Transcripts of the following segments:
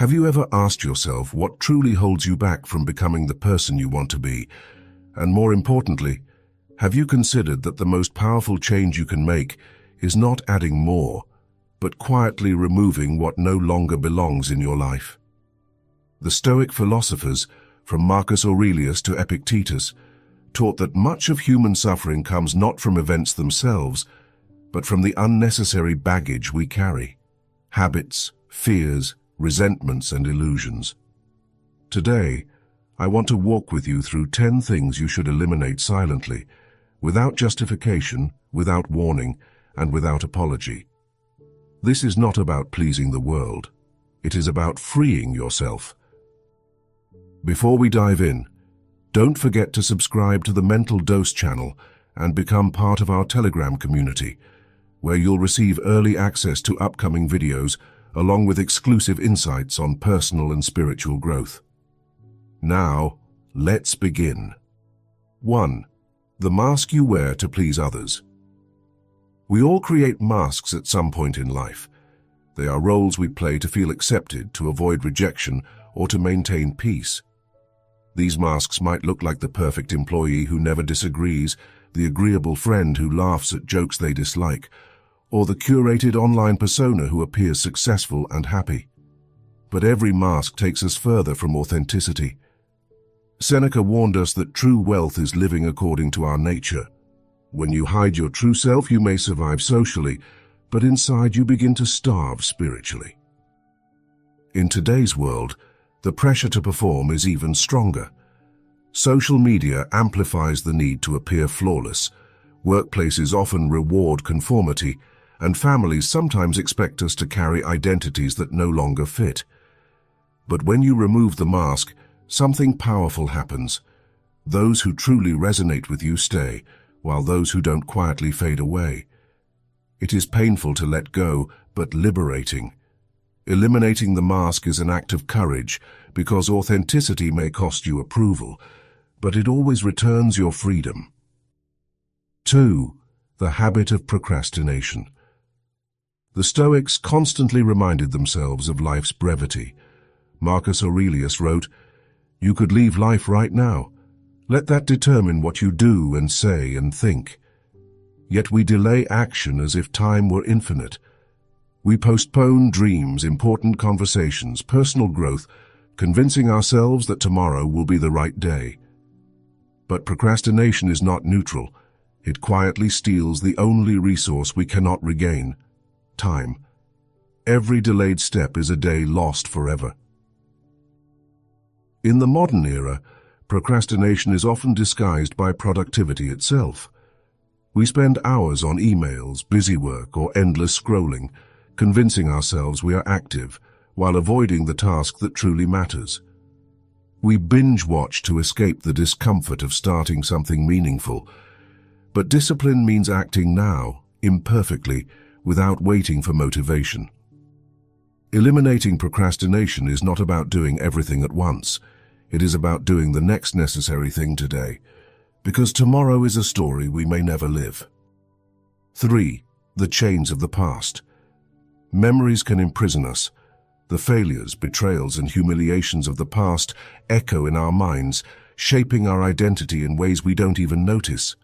Have you ever asked yourself what truly holds you back from becoming the person you want to be? And more importantly, have you considered that the most powerful change you can make is not adding more, but quietly removing what no longer belongs in your life? The Stoic philosophers, from Marcus Aurelius to Epictetus, taught that much of human suffering comes not from events themselves, but from the unnecessary baggage we carry: habits, fears, resentments, and illusions. Today, I want to walk with you through 10 things you should eliminate silently, without justification, without warning, and without apology. This is not about pleasing the world. It is about freeing yourself. Before we dive in, don't forget to subscribe to the Mental Dose channel and become part of our Telegram community, where you'll receive early access to upcoming videos along with exclusive insights on personal and spiritual growth. Now, let's begin. 1. The mask you wear to please others. We all create masks at some point in life. They are roles we play to feel accepted, to avoid rejection, or to maintain peace. These masks might look like the perfect employee who never disagrees, the agreeable friend who laughs at jokes they dislike, or the curated online persona who appears successful and happy. But every mask takes us further from authenticity. Seneca warned us that true wealth is living according to our nature. When you hide your true self, you may survive socially, but inside you begin to starve spiritually. In today's world, the pressure to perform is even stronger. Social media amplifies the need to appear flawless. Workplaces often reward conformity, and families sometimes expect us to carry identities that no longer fit. But when you remove the mask, something powerful happens. Those who truly resonate with you stay, while those who don't quietly fade away. It is painful to let go, but liberating. Eliminating the mask is an act of courage, because authenticity may cost you approval, but it always returns your freedom. 2. The habit of procrastination. The Stoics constantly reminded themselves of life's brevity. Marcus Aurelius wrote, "You could leave life right now. Let that determine what you do and say and think." Yet we delay action as if time were infinite. We postpone dreams, important conversations, personal growth, convincing ourselves that tomorrow will be the right day. But procrastination is not neutral. It quietly steals the only resource we cannot regain: time. Every delayed step is a day lost forever. In the modern era, procrastination is often disguised by productivity itself. We spend hours on emails, busy work, or endless scrolling, convincing ourselves we are active, while avoiding the task that truly matters. We binge-watch to escape the discomfort of starting something meaningful. But discipline means acting now, imperfectly, without waiting for motivation. Eliminating procrastination is not about doing everything at once. It is about doing the next necessary thing today, because tomorrow is a story we may never live. 3. The chains of the past. Memories can imprison us. The failures, betrayals, and humiliations of the past echo in our minds, shaping our identity in ways we don't even notice.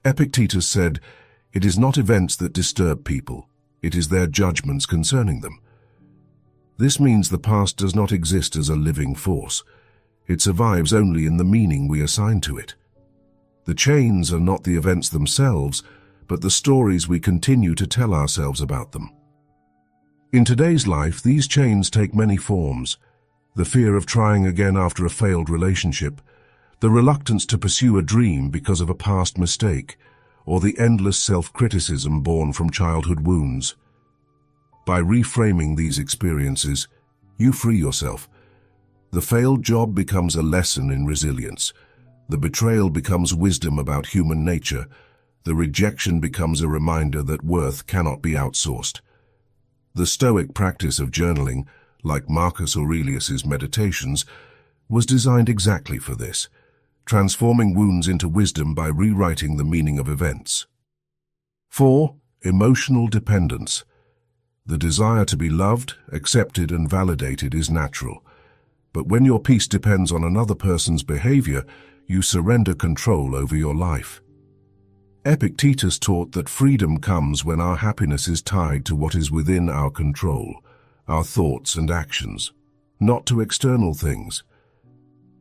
Epictetus said, "It is not events that disturb people, it is their judgments concerning them." This means the past does not exist as a living force. It survives only in the meaning we assign to it. The chains are not the events themselves, but the stories we continue to tell ourselves about them. In today's life, these chains take many forms: the fear of trying again after a failed relationship, the reluctance to pursue a dream because of a past mistake, or the endless self-criticism born from childhood wounds. By reframing these experiences, you free yourself. The failed job becomes a lesson in resilience. The betrayal becomes wisdom about human nature. The rejection becomes a reminder that worth cannot be outsourced. The Stoic practice of journaling, like Marcus Aurelius's meditations, was designed exactly for this, transforming wounds into wisdom by rewriting the meaning of events. 4. Emotional dependence. The desire to be loved, accepted, and validated is natural. But when your peace depends on another person's behavior, you surrender control over your life. Epictetus taught that freedom comes when our happiness is tied to what is within our control, our thoughts and actions, not to external things.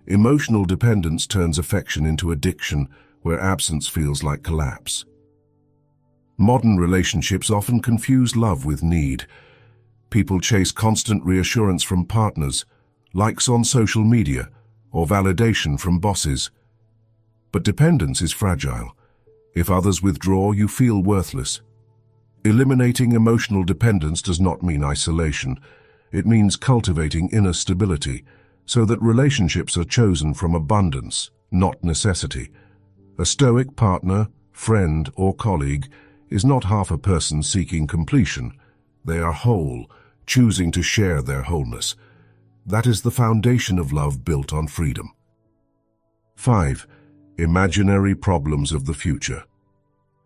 Emotional dependence turns affection into addiction, where absence feels like collapse. Modern relationships often confuse love with need. People chase constant reassurance from partners, likes on social media, or validation from bosses. But dependence is fragile. If others withdraw, you feel worthless. Eliminating emotional dependence does not mean isolation. It means cultivating inner stability, so that relationships are chosen from abundance, not necessity. A Stoic partner, friend, or colleague is not half a person seeking completion. They are whole, choosing to share their wholeness. That is the foundation of love built on freedom. 5. Imaginary problems of the future.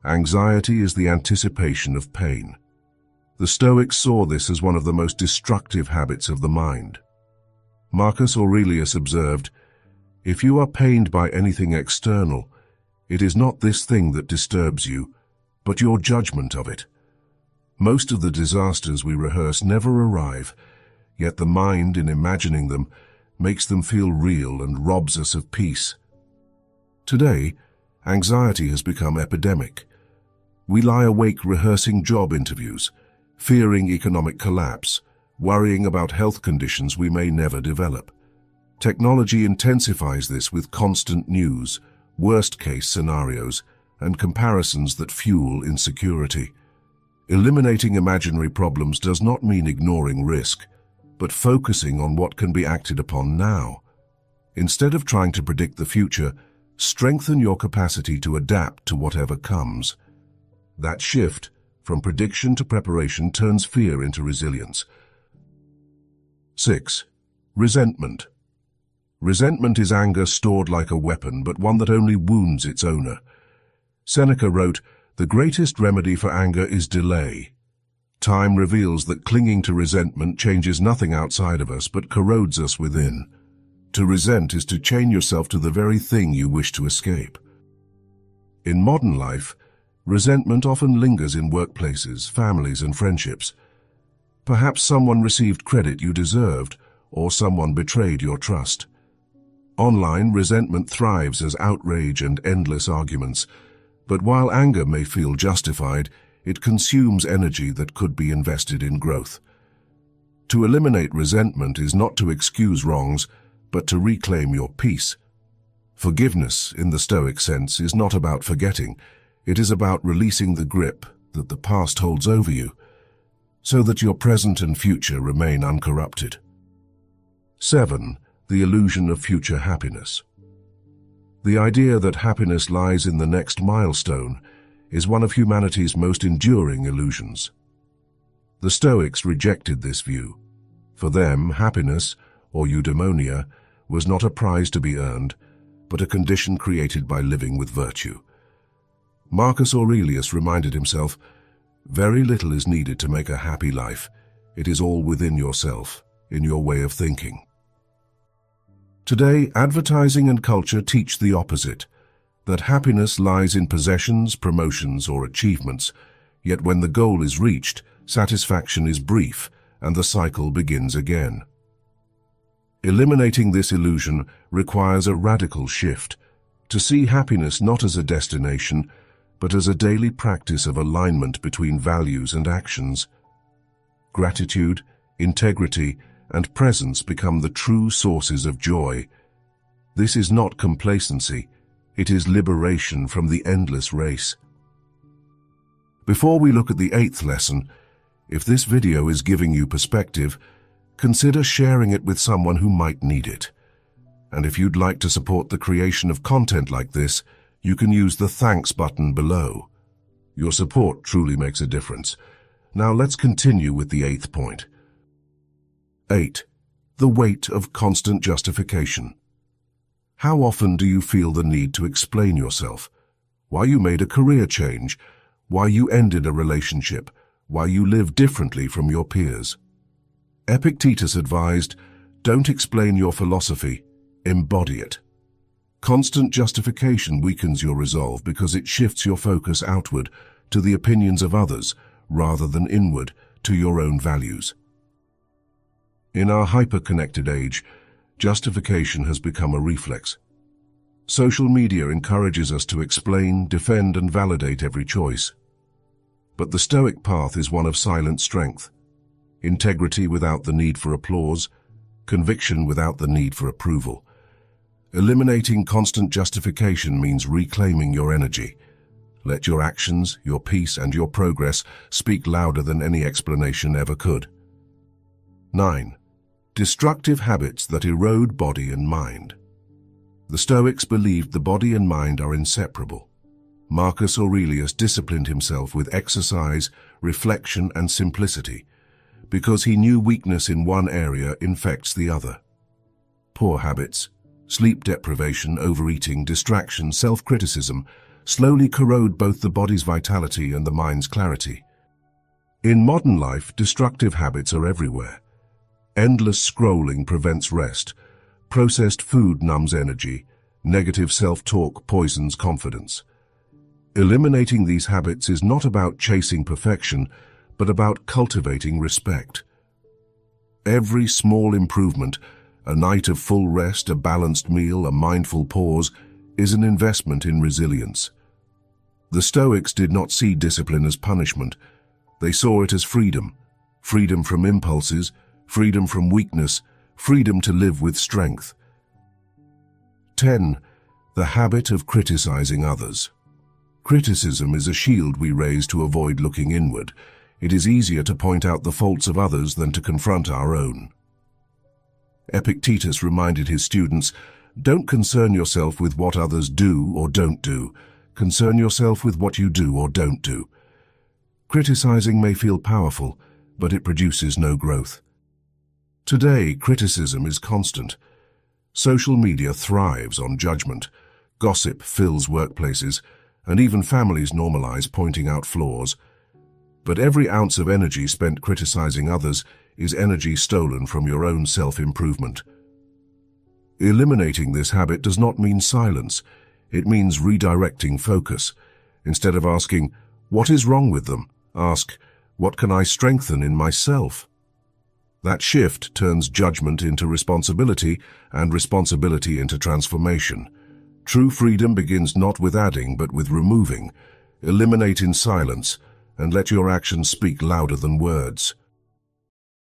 Anxiety is the anticipation of pain. The Stoics saw this as one of the most destructive habits of the mind. Marcus Aurelius observed, "If you are pained by anything external, it is not this thing that disturbs you, but your judgment of it." Most of the disasters we rehearse never arrive, yet the mind, in imagining them, makes them feel real and robs us of peace. Today, anxiety has become epidemic. We lie awake rehearsing job interviews, fearing economic collapse, worrying about health conditions we may never develop. Technology intensifies this with constant news, worst-case scenarios, and comparisons that fuel insecurity. Eliminating imaginary problems does not mean ignoring risk, but focusing on what can be acted upon now. Instead of trying to predict the future, strengthen your capacity to adapt to whatever comes. That shift, from prediction to preparation, turns fear into resilience. 6. Resentment. Resentment is anger stored like a weapon, but one that only wounds its owner. Seneca wrote, "The greatest remedy for anger is delay." Time reveals that clinging to resentment changes nothing outside of us, but corrodes us within. To resent is to chain yourself to the very thing you wish to escape. In modern life, resentment often lingers in workplaces, families, and friendships. Perhaps someone received credit you deserved, or someone betrayed your trust. Online, resentment thrives as outrage and endless arguments. But while anger may feel justified, it consumes energy that could be invested in growth. To eliminate resentment is not to excuse wrongs, but to reclaim your peace. Forgiveness, in the Stoic sense, is not about forgetting. It is about releasing the grip that the past holds over you, so that your present and future remain uncorrupted. 7. The illusion of future happiness. The idea that happiness lies in the next milestone is one of humanity's most enduring illusions. The Stoics rejected this view. For them, happiness, or eudaimonia, was not a prize to be earned, but a condition created by living with virtue. Marcus Aurelius reminded himself, "Very little is needed to make a happy life. It is all within yourself, in your way of thinking." Today, advertising and culture teach the opposite, that happiness lies in possessions, promotions, or achievements, yet when the goal is reached, satisfaction is brief, and the cycle begins again. Eliminating this illusion requires a radical shift, to see happiness not as a destination, but as a daily practice of alignment between values and actions. Gratitude, integrity, and presence become the true sources of joy. This is not complacency, it is liberation from the endless race. Before we look at the 8th lesson, if this video is giving you perspective, consider sharing it with someone who might need it. And if you'd like to support the creation of content like this, you can use the thanks button below. Your support truly makes a difference. Now let's continue with the 8th point. 8. The weight of constant justification. How often do you feel the need to explain yourself? Why you made a career change? Why you ended a relationship? while you live differently from your peers. Epictetus advised, "Don't explain your philosophy, embody it." Constant justification weakens your resolve because it shifts your focus outward to the opinions of others rather than inward to your own values. In our hyper-connected age, justification has become a reflex. Social media encourages us to explain, defend, and validate every choice. But the Stoic path is one of silent strength, integrity without the need for applause, conviction without the need for approval. Eliminating constant justification means reclaiming your energy. Let your actions, your peace, and your progress speak louder than any explanation ever could. 9. Destructive habits that erode body and mind. The Stoics believed the body and mind are inseparable. Marcus Aurelius disciplined himself with exercise, reflection, and simplicity, because he knew weakness in one area infects the other. Poor habits, sleep deprivation, overeating, distraction, self-criticism, slowly corrode both the body's vitality and the mind's clarity. In modern life, destructive habits are everywhere. Endless scrolling prevents rest. Processed food numbs energy. Negative self-talk poisons confidence. Eliminating these habits is not about chasing perfection, but about cultivating respect. Every small improvement, a night of full rest, a balanced meal, a mindful pause, is an investment in resilience. The Stoics did not see discipline as punishment. They saw it as freedom. Freedom from impulses, freedom from weakness, freedom to live with strength. 10. The habit of criticizing others. Criticism is a shield we raise to avoid looking inward. It is easier to point out the faults of others than to confront our own. Epictetus reminded his students, "Don't concern yourself with what others do or don't do. Concern yourself with what you do or don't do." Criticizing may feel powerful, but it produces no growth. Today, criticism is constant. Social media thrives on judgment. Gossip fills workplaces, and even families normalize pointing out flaws. But every ounce of energy spent criticizing others is energy stolen from your own self-improvement. Eliminating this habit does not mean silence. It means redirecting focus. Instead of asking, "What is wrong with them?" ask, "What can I strengthen in myself?" That shift turns judgment into responsibility and responsibility into transformation. True freedom begins not with adding, but with removing. Eliminate in silence, and let your actions speak louder than words.